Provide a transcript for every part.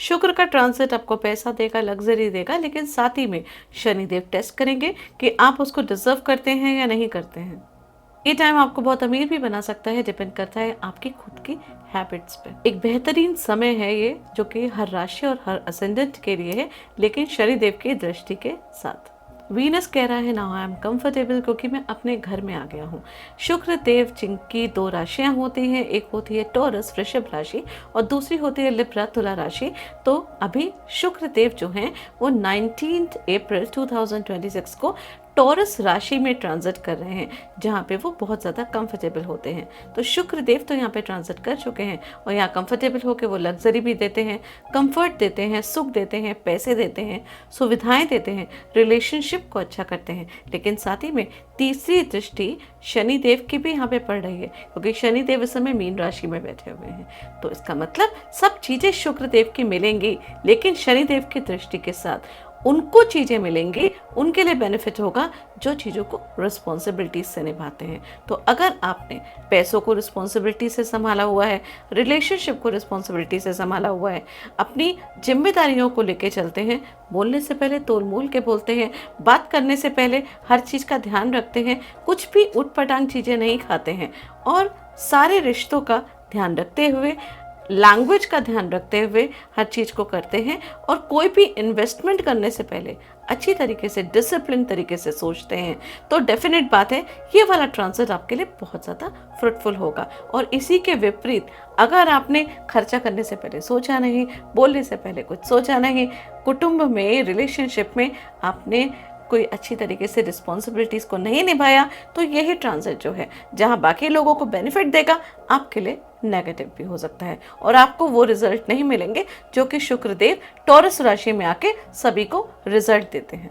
शुक्र का ट्रांजिट आपको पैसा देगा, लग्जरी देगा, लेकिन साथ ही में शनिदेव टेस्ट करेंगे कि आप उसको डिजर्व करते हैं या नहीं करते हैं। ये टाइम आपको बहुत अमीर भी बना सकता है, डिपेंड करता है आपकी खुद की हैबिट्स पे। एक बेहतरीन समय है ये, जो कि हर राशि और हर असेंडेंट के लिए है, लेकिन शनिदेव की दृष्टि के साथ। वीनस कह रहा है नाउ आई एम कंफर्टेबल, क्योंकि मैं अपने घर में आ गया हूँ। शुक्र देव जिनकी 2 राशियां होती हैं, एक होती है टॉरस वृषभ राशि और दूसरी होती है लिब्रा तुला राशि। तो अभी शुक्र देव जो हैं वो 19 अप्रैल 2026 को टॉरस राशि में ट्रांजिट कर रहे हैं, जहाँ पे वो बहुत ज़्यादा कंफर्टेबल होते हैं। तो शुक्र देव तो यहाँ पे ट्रांजिट कर चुके हैं और यहाँ कंफर्टेबल होकर वो लग्जरी भी देते हैं, कंफर्ट देते हैं, सुख देते हैं, पैसे देते हैं, सुविधाएं देते हैं, रिलेशनशिप को अच्छा करते हैं। लेकिन साथ ही में तीसरी दृष्टि शनिदेव की भी यहाँ पे पड़ रही है, क्योंकि शनिदेव इस समय मीन राशि में बैठे हुए हैं। तो इसका मतलब सब चीज़ें शुक्र देव की मिलेंगी, लेकिन शनिदेव की दृष्टि के साथ उनको चीज़ें मिलेंगी, उनके लिए बेनिफिट होगा जो चीज़ों को रिस्पॉन्सिबिलिटीज से निभाते हैं। तो अगर आपने पैसों को रिस्पॉन्सिबिलिटी से संभाला हुआ है, रिलेशनशिप को रिस्पॉन्सिबिलिटी से संभाला हुआ है, अपनी जिम्मेदारियों को लेके चलते हैं, बोलने से पहले तोल मोल के बोलते हैं, बात करने से पहले हर चीज़ का ध्यान रखते हैं, कुछ भी उटपटांग चीज़ें नहीं खाते हैं और सारे रिश्तों का ध्यान रखते हुए, लैंग्वेज का ध्यान रखते हुए हर चीज़ को करते हैं और कोई भी इन्वेस्टमेंट करने से पहले अच्छी तरीके से, डिसिप्लिन तरीके से सोचते हैं, तो डेफिनेट बात है ये वाला ट्रांजिट आपके लिए बहुत ज़्यादा फ्रूटफुल होगा। और इसी के विपरीत अगर आपने खर्चा करने से पहले सोचा नहीं, बोलने से पहले कुछ सोचा नहीं, कुटुंब में, रिलेशनशिप में आपने कोई अच्छी तरीके से रिस्पॉन्सिबिलिटीज़ को नहीं निभाया, तो यही ट्रांजिट जो है जहां बाकी लोगों को बेनिफिट देगा, आपके लिए नेगेटिव भी हो सकता है और आपको वो रिजल्ट नहीं मिलेंगे जो कि शुक्रदेव टॉरस राशि में आके सभी को रिजल्ट देते हैं।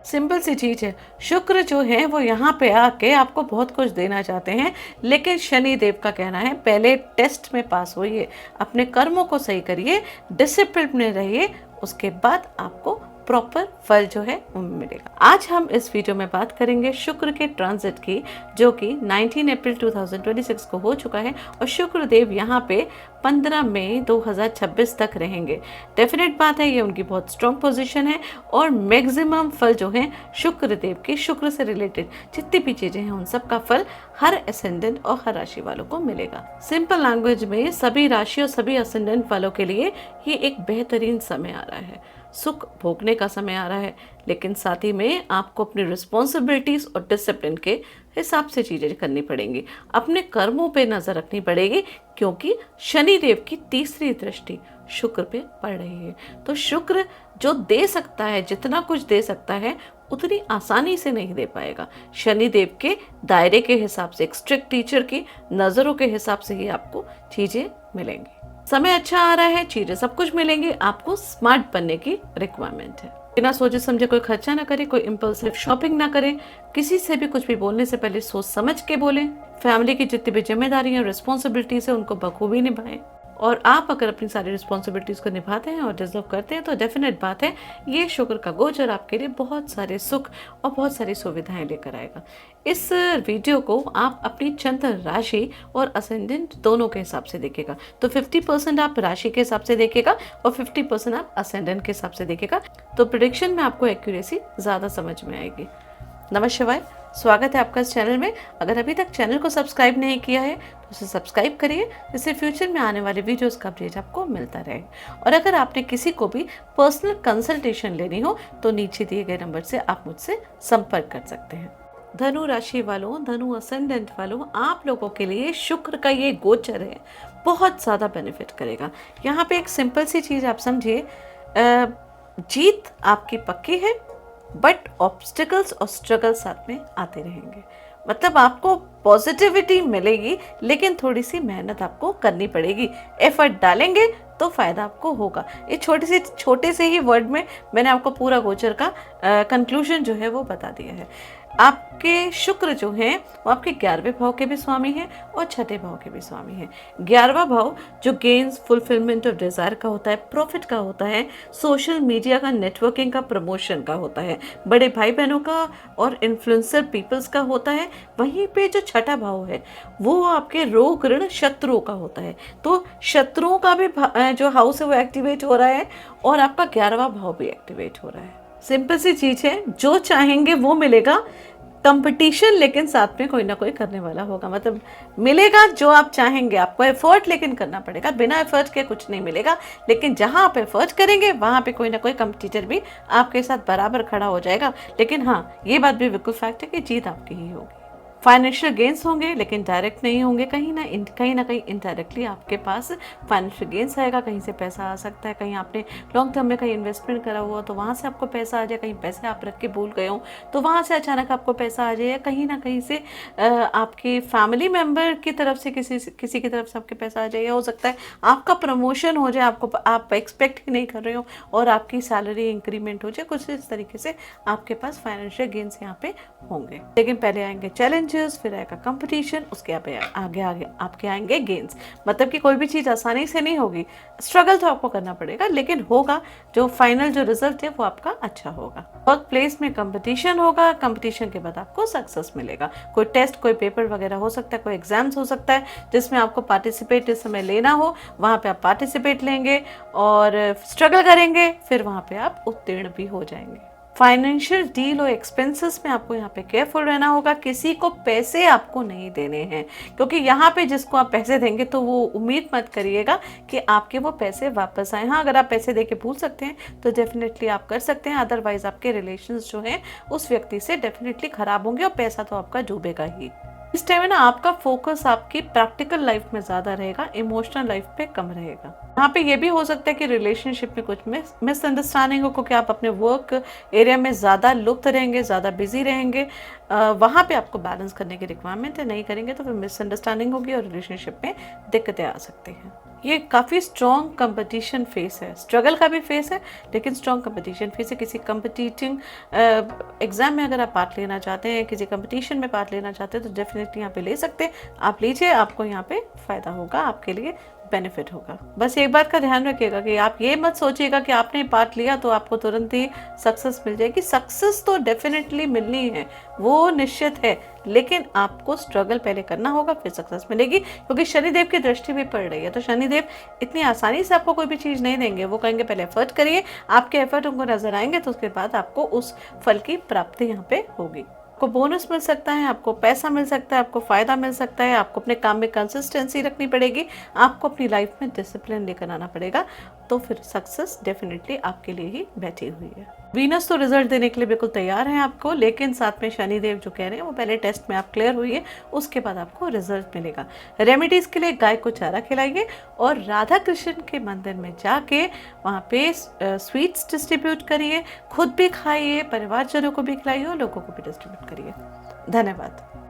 सिंपल सी चीज़ है, शुक्र जो है वो यहाँ पे आके आपको बहुत कुछ देना चाहते हैं, लेकिन शनि देव का कहना है पहले टेस्ट में पास होइए, अपने कर्मों को सही करिए, डिसिप्लिन में रहिए, उसके बाद आपको प्रॉपर फल जो है वो मिलेगा। आज हम इस वीडियो में बात करेंगे शुक्र के ट्रांजिट की, जो कि 19 अप्रैल 2026 को हो चुका है और शुक्र देव यहाँ पे 15 मई 2026 तक रहेंगे। डेफिनेट बात है ये उनकी बहुत स्ट्रॉन्ग पोजीशन है और मैक्सिमम फल जो है शुक्र देव की, शुक्र से रिलेटेड जितनी भी चीजें हैं उन सब का फल हर असेंडेंट और हर राशि वालों को मिलेगा। सिंपल लैंग्वेज में सभी राशि और सभी असेंडेंट वालों के लिए ये एक बेहतरीन समय आ रहा है, सुख भोगने का समय आ रहा है, लेकिन साथ ही में आपको अपनी रिस्पॉन्सिबिलिटीज और डिसिप्लिन के हिसाब से चीजें करनी पड़ेंगी, अपने कर्मों पे नजर रखनी पड़ेगी, क्योंकि शनिदेव की तीसरी दृष्टि शुक्र पे पड़ रही है। तो शुक्र जो दे सकता है, जितना कुछ दे सकता है, उतनी आसानी से नहीं दे पाएगा। शनिदेव के दायरे के हिसाब से, एक स्ट्रिक्ट टीचर की नजरों के हिसाब से ही आपको चीजें मिलेंगी। समय अच्छा आ रहा है, चीजें सब कुछ मिलेंगी, आपको स्मार्ट बनने की रिक्वायरमेंट है। बिना सोचे समझे कोई खर्चा ना करें, कोई इम्पल्सिव शॉपिंग ना करें, किसी से भी कुछ भी बोलने से पहले सोच समझ के बोलें, फैमिली की जितनी भी जिम्मेदारियां, रिस्पॉन्सिबिलिटीज है उनको बखूबी निभाएं। और आप अगर अपनी सारी रिस्पॉन्सिबिलिटीज को निभाते हैं और डिजर्व करते हैं, तो डेफिनेट बात है ये शुक्र का गोचर आपके लिए बहुत सारे सुख और बहुत सारी सुविधाएं लेकर आएगा। इस वीडियो को आप अपनी चंद्र राशि और असेंडेंट दोनों के हिसाब से देखिएगा। तो 50% आप राशि के हिसाब से देखिएगा और 50% आप असेंडेंट के हिसाब से देखिएगा, तो प्रेडिक्शन में आपको एक्यूरेसी ज़्यादा समझ में आएगी। नमः शिवाय, स्वागत है आपका इस चैनल में। अगर अभी तक चैनल को सब्सक्राइब नहीं किया है तो उसे सब्सक्राइब करिए, जिससे फ्यूचर में आने वाले वीडियोस का अपडेट आपको मिलता रहे। और अगर आपने किसी को भी पर्सनल कंसल्टेशन लेनी हो तो नीचे दिए गए नंबर से आप मुझसे संपर्क कर सकते हैं। धनु राशि वालों, धनु असेंडेंट वालों, आप लोगों के लिए शुक्र का ये गोचर है बहुत ज़्यादा बेनिफिट करेगा। यहाँ पे एक सिंपल सी चीज़ आप समझिए, जीत आपकी पक्की है, बट ऑब्स्टिकल्स और स्ट्रगल साथ में आते रहेंगे। मतलब आपको पॉजिटिविटी मिलेगी, लेकिन थोड़ी सी मेहनत आपको करनी पड़ेगी, एफर्ट डालेंगे तो फायदा आपको होगा। ये छोटे से ही वर्ड में मैंने आपको पूरा गोचर का कंक्लूजन जो है वो बता दिया है। आपके शुक्र जो हैं वो आपके 11वें भाव के भी स्वामी हैं और 6ठे भाव के भी स्वामी हैं। 11वां भाव जो गेन्स, फुलफिलमेंट ऑफ डिजायर का होता है, प्रॉफिट का होता है, सोशल मीडिया का, नेटवर्किंग का, प्रमोशन का होता है, बड़े भाई बहनों का और इन्फ्लुएंसर पीपल्स का होता है। वहीं पे जो 6ठा भाव है वो आपके रोग, ऋण, शत्रुओं का होता है। तो शत्रुओं का भी जो हाउस है वो एक्टिवेट हो रहा है और आपका 11वां भाव भी एक्टिवेट हो रहा है। सिंपल सी चीज है, जो चाहेंगे वो मिलेगा। कंपटीशन लेकिन साथ में कोई ना कोई करने वाला होगा, मतलब मिलेगा जो आप चाहेंगे। आपको एफर्ट लेकिन करना पड़ेगा, बिना एफर्ट के कुछ नहीं मिलेगा। लेकिन जहां आप एफर्ट करेंगे वहां पे कोई ना कोई कंपटीटर भी आपके साथ बराबर खड़ा हो जाएगा। लेकिन हाँ, ये बात भी बिल्कुल फैक्ट है कि जीत आपकी ही होगी। फाइनेंशियल गेन्स होंगे लेकिन डायरेक्ट नहीं होंगे, कहीं ना कहीं इनडायरेक्टली आपके पास फाइनेंशियल गेन्स आएगा। कहीं से पैसा आ सकता है, कहीं आपने लॉन्ग टर्म में कहीं इन्वेस्टमेंट करा हुआ तो वहाँ से आपको पैसा आ जाए, कहीं पैसे आप रख के भूल गए हो तो वहाँ से अचानक आपको पैसा आ जाए, या कहीं ना कहीं से आपकी फैमिली मेम्बर की तरफ से किसी की तरफ से आपके पैसा आ जाए, या हो सकता है आपका प्रमोशन हो जाए, आपको आप एक्सपेक्ट ही नहीं कर रहे हो और आपकी सैलरी इंक्रीमेंट हो जाए। कुछ इस तरीके से आपके पास फाइनेंशियल गेन्स यहाँ पे होंगे। लेकिन पहले आएंगे चैलेंजेस, फिर आएगा कंपटीशन, उसके आगे आगे आपके आएंगे गेन्स। मतलब कि कोई भी चीज़ आसानी से नहीं होगी, स्ट्रगल तो आपको करना पड़ेगा, लेकिन होगा जो फाइनल जो रिजल्ट है वो आपका अच्छा होगा। वर्क प्लेस में कंपटीशन होगा, कंपटीशन के बाद आपको सक्सेस मिलेगा। कोई टेस्ट, कोई पेपर वगैरह हो सकता है, कोई एग्जाम्स हो सकता है जिसमें आपको पार्टिसिपेट इस समय लेना हो, वहाँ पे आप पार्टिसिपेट लेंगे और स्ट्रगल करेंगे, फिर वहाँ पे आप उत्तीर्ण भी हो जाएंगे। फाइनेंशियल डील और एक्सपेंसेस में आपको यहाँ पे केयरफुल रहना होगा। किसी को पैसे आपको नहीं देने हैं, क्योंकि यहाँ पे जिसको आप पैसे देंगे तो वो उम्मीद मत करिएगा कि आपके वो पैसे वापस आए। हाँ, अगर आप पैसे दे के भूल सकते हैं तो डेफिनेटली आप कर सकते हैं, अदरवाइज आपके रिलेशंस जो हैं उस व्यक्ति से डेफिनेटली खराब होंगे और पैसा तो आपका डूबेगा ही। इस टाइम है ना, आपका फोकस आपकी प्रैक्टिकल लाइफ में ज्यादा रहेगा, इमोशनल लाइफ पे कम रहेगा। यहाँ पे ये भी हो सकता है कि रिलेशनशिप में कुछ मिसअंडरस्टैंडिंग हो, क्योंकि आप अपने वर्क एरिया में ज्यादा लुप्त रहेंगे, ज्यादा बिजी रहेंगे। वहाँ पे आपको बैलेंस करने की रिक्वायरमेंट है, नहीं करेंगे तो फिर मिसअंडरस्टैंडिंग होगी और रिलेशनशिप में दिक्कतें आ सकती हैं। ये काफ़ी स्ट्रॉन्ग कंपटीशन फेस है, स्ट्रगल का भी फेस है लेकिन स्ट्रॉन्ग कंपटीशन फेस है। किसी कंपटीटिंग एग्जाम में अगर आप पार्ट लेना चाहते हैं, किसी कंपटीशन में पार्ट लेना चाहते हैं तो डेफिनेटली यहाँ पे ले सकते हैं। आप लीजिए, आपको यहाँ पे फ़ायदा होगा, आपके लिए बेनिफिट होगा। बस एक बात का ध्यान रखिएगा कि आप ये मत सोचिएगा कि आपने पार्ट लिया तो आपको तुरंत ही सक्सेस मिल जाएगी। सक्सेस तो डेफिनेटली मिलनी है, वो निश्चित है, लेकिन आपको स्ट्रगल पहले करना होगा, फिर सक्सेस मिलेगी। क्योंकि शनिदेव की दृष्टि भी पड़ रही है, तो शनिदेव इतनी आसानी से आपको कोई भी चीज़ नहीं देंगे। वो कहेंगे पहले एफर्ट करिए, आपके एफर्ट उनको नजर आएंगे तो उसके बाद आपको उस फल की प्राप्ति यहाँ पे होगी। आपको बोनस मिल सकता है, आपको पैसा मिल सकता है, आपको फायदा मिल सकता है। आपको अपने काम में कंसिस्टेंसी रखनी पड़ेगी, आपको अपनी लाइफ में डिसिप्लिन लेकर आना पड़ेगा, तो फिर सक्सेस डेफिनेटली आपके लिए ही बैठी हुई है। वीनस तो रिजल्ट देने के लिए बिल्कुल तैयार है आपको, लेकिन साथ में शनिदेव जो कह रहे हैं वो पहले टेस्ट में आप क्लियर हुई, उसके बाद आपको रिजल्ट मिलेगा। रेमेडीज के लिए गाय को चारा खिलाइए और राधा कृष्ण के मंदिर में जाके वहाँ पे स्वीट्स डिस्ट्रीब्यूट करिए, खुद भी खाइए, परिवारजनों को भी खिलाइए और लोगों को भी डिस्ट्रीब्यूट करिए। धन्यवाद।